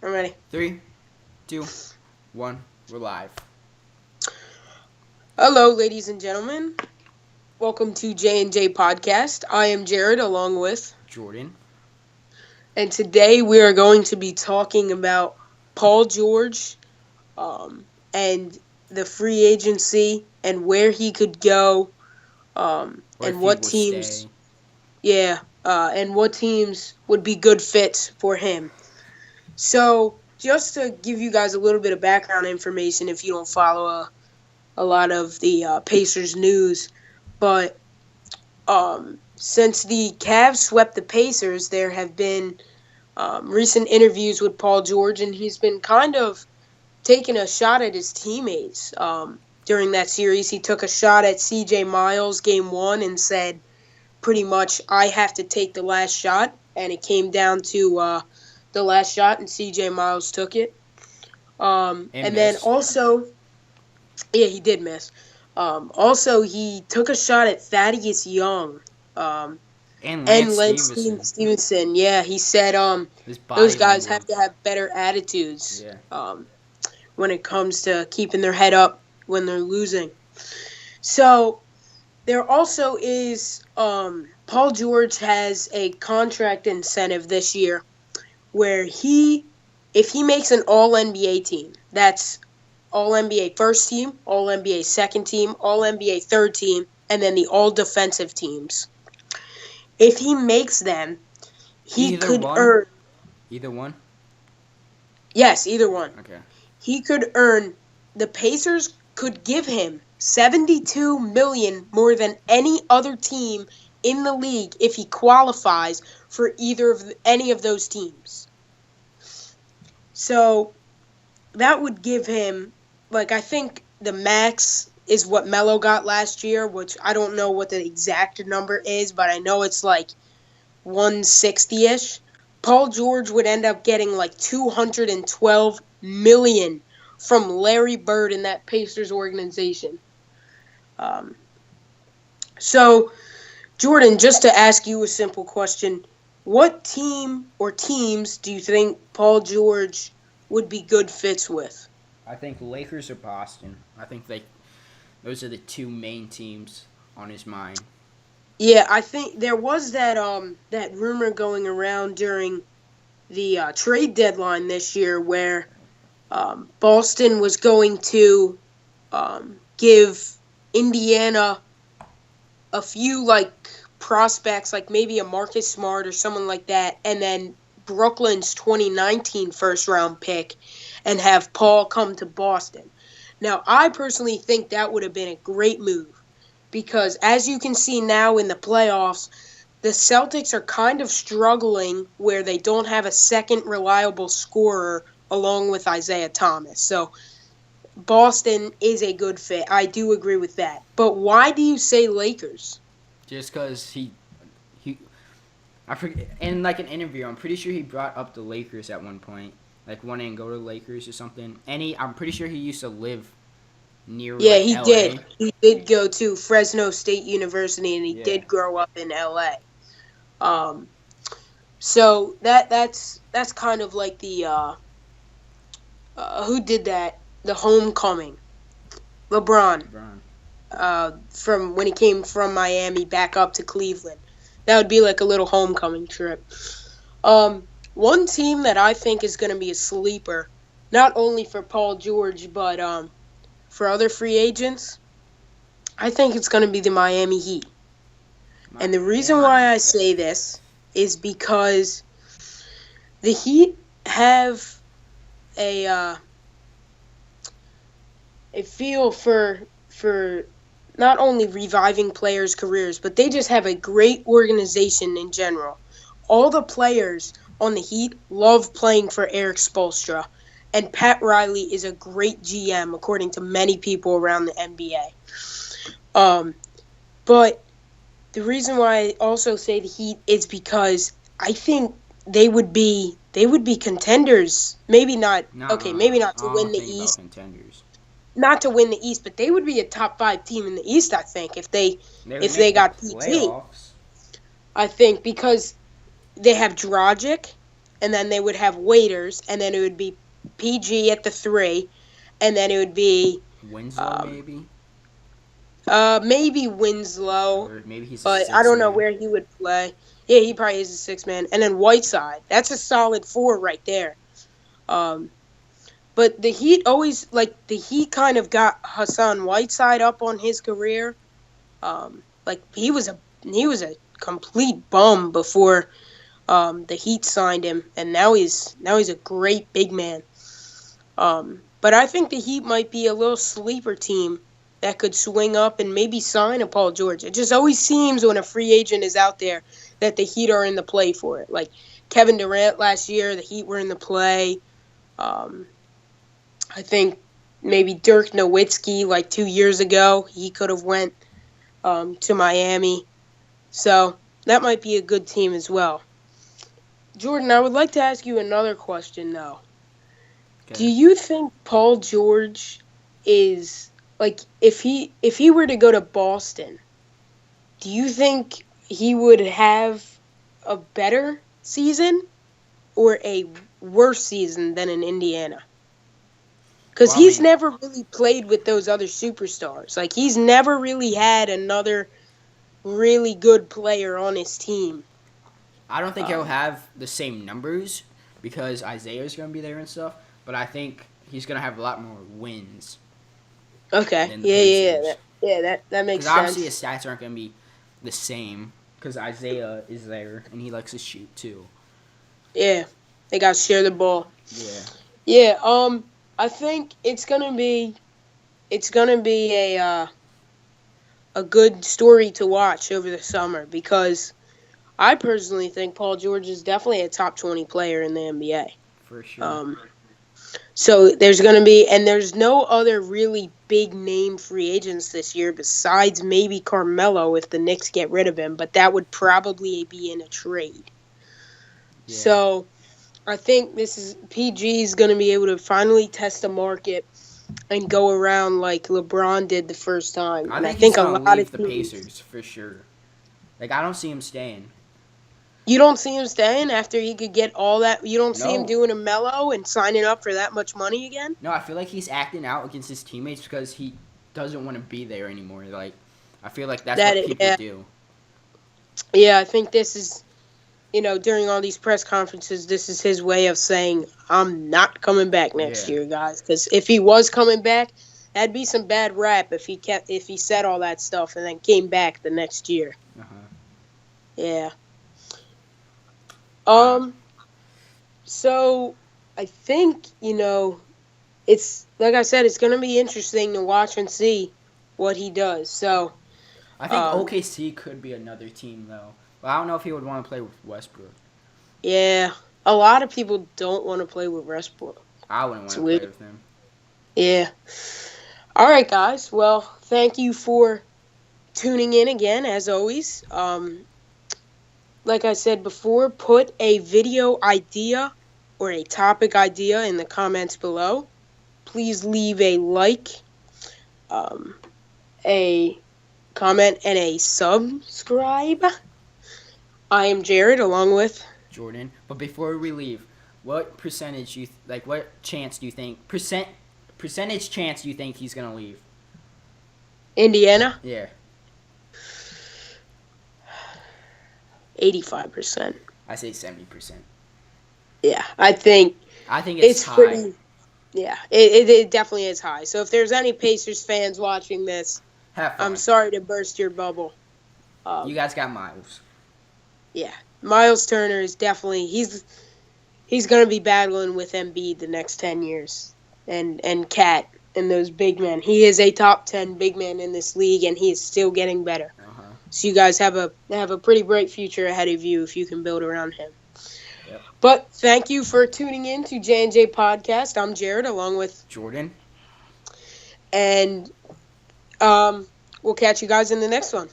I'm ready. 3, 2, 1. We're live. Hello, ladies and gentlemen. Welcome to J&J Podcast. I am Jared, along with, Jordan. and today we are going to be talking about Paul George, and the free agency and where he could go, Or and if he what will teams, stay. and what teams would be good fits for him. So, just to give you guys a little bit of background information, if you don't follow a lot of the Pacers news, but since the Cavs swept the Pacers, there have been recent interviews with Paul George, and he's been kind of taking a shot at his teammates. During that series, he took a shot at C.J. Miles game one and said, pretty much, I have to take the last shot, and it came down to the last shot, and C.J. Miles took it. And And then missed. also, yeah, he did miss. Also, he took a shot at Thaddeus Young. Um, And and Lance Lance Stevenson. Stevenson, yeah, he said His those body guys have to language. have better attitudes Yeah. when it comes to keeping their head up when they're losing. So there also is Paul George has a contract incentive this year where if he makes an All NBA team, that's All NBA first team, All NBA second team, All NBA third team, and then the All Defensive teams. If he makes them, he Either could one. earn. Either one. Yes, either one. Okay. He could earn. The Pacers could give him 72 million more than any other team in the league if he qualifies for any of those teams. So that would give him, like, I think the max is what Melo got last year, which I don't know what the exact number is, but I know it's like 160-ish. Paul George would end up getting like 212 million from Larry Bird in that Pacers organization. Um, so, Jordan, just to ask you a simple question, what team or teams do you think Paul George would be good fits with? I think Lakers or Boston. I think those are the two main teams on his mind. Yeah, I think there was that rumor going around during the trade deadline this year where Boston was going to give Indiana a few like prospects, like maybe a Marcus Smart or someone like that, and then Brooklyn's 2019 first round pick, and have Paul come to Boston. Now, I personally think that would have been a great move because, as you can see now in the playoffs, the Celtics are kind of struggling where they don't have a second reliable scorer along with Isaiah Thomas. So Boston is a good fit. I do agree with that. But why do you say Lakers? Just because he I forget, in like an interview, I'm pretty sure he brought up the Lakers at one point, like wanting to go to the Lakers or something. And I'm pretty sure he used to live near Yeah, like he did. L.A. He did go to Fresno State University, and he Yeah. did grow up in LA. Um, so that's kind of like the who did that? The homecoming, LeBron. LeBron. From when he came from Miami back up to Cleveland. That would be like a little homecoming trip. One team that I think is going to be a sleeper, not only for Paul George, but for other free agents, I think it's going to be the Miami Heat. And the reason Miami. why I say this is because the Heat have a uh, a feel for not only reviving players' careers, but they just have a great organization in general. All the players on the Heat love playing for Eric Spoelstra, and Pat Riley is a great GM according to many people around the NBA. But the reason why I also say the Heat is because I think they would be contenders. Maybe not. No, Okay, maybe not to I win don't the think about East, contenders. not to win the East, but they would be a top 5 team in the East. I think if they They would if they make the got PT. playoffs. I think because they have Dragic, and then they would have waiters, and then it would be PG at the 3, and then it would be Winslow, maybe? maybe Winslow, Or maybe he's a but I six don't know man. where he would play. Yeah, he probably is a 6 man, and then Whiteside. That's a solid 4 right there. But the Heat kind of got Hassan Whiteside up on his career. He was a complete bum before the Heat signed him, and now he's a great big man. But I think the Heat might be a little sleeper team that could swing up and maybe sign a Paul George. It just always seems when a free agent is out there that the Heat are in the play for it. Like Kevin Durant last year, the Heat were in the play. I think maybe Dirk Nowitzki like 2 years ago, he could have went to Miami. So that might be a good team as well. Jordan, I would like to ask you another question, though. Okay. Do you think Paul George is, like, if he were to go to Boston, do you think he would have a better season or a worse season than in Indiana? Because he's never really played with those other superstars. Like, he's never really had another really good player on his team. I don't think he'll have the same numbers because Isaiah's going to be there and stuff, but I think he's going to have a lot more wins. Okay. Than the Pacers. That makes sense. Because obviously his stats aren't going to be the same because Isaiah is there and he likes to shoot too. Yeah. They got to share the ball. Yeah. Yeah, I think it's gonna be a good story to watch over the summer because I personally think Paul George is definitely a top 20 player in the NBA. For sure. So there's no other really big name free agents this year besides maybe Carmelo if the Knicks get rid of him, but that would probably be in a trade. Yeah. So I think PG is going to be able to finally test the market and go around like LeBron did the first time. I think he's going to leave the Pacers for sure. Like, I don't see him staying. You don't see him staying after he could get all that? You don't see him doing a Melo and signing up for that much money again? No, I feel like he's acting out against his teammates because he doesn't want to be there anymore. Like, I feel like that's what people do. Yeah, I think this is... during all these press conferences, this is his way of saying, I'm not coming back next year, guys. Because if he was coming back, that'd be some bad rap if he said all that stuff and then came back the next year. Yeah. So I think, it's, like I said, it's going to be interesting to watch and see what he does. So I think OKC could be another team, though. But I don't know if he would want to play with Westbrook. Yeah, a lot of people don't want to play with Westbrook. I wouldn't want to play with him. Yeah. All right, guys. Well, thank you for tuning in again, as always. Like I said before, put a video idea or a topic idea in the comments below. Please leave a like, a comment, and a subscribe. I am Jared, along with Jordan. But before we leave, what percentage what chance do you think percentage chance do you think he's gonna leave? Indiana? Yeah. 85%. I say 70%. Yeah, I think it's high. Pretty. Yeah, it definitely is high. So if there's any Pacers fans watching this, I'm sorry to burst your bubble. You guys got Miles. Yeah, Miles Turner is definitely he's going to be battling with Embiid the next 10 years, and Cat and those big men. He is a top 10 big man in this league, and he is still getting better. So you guys have a pretty bright future ahead of you if you can build around him. Yep. But thank you for tuning in to J&J Podcast. I'm Jared, along with Jordan, and we'll catch you guys in the next one.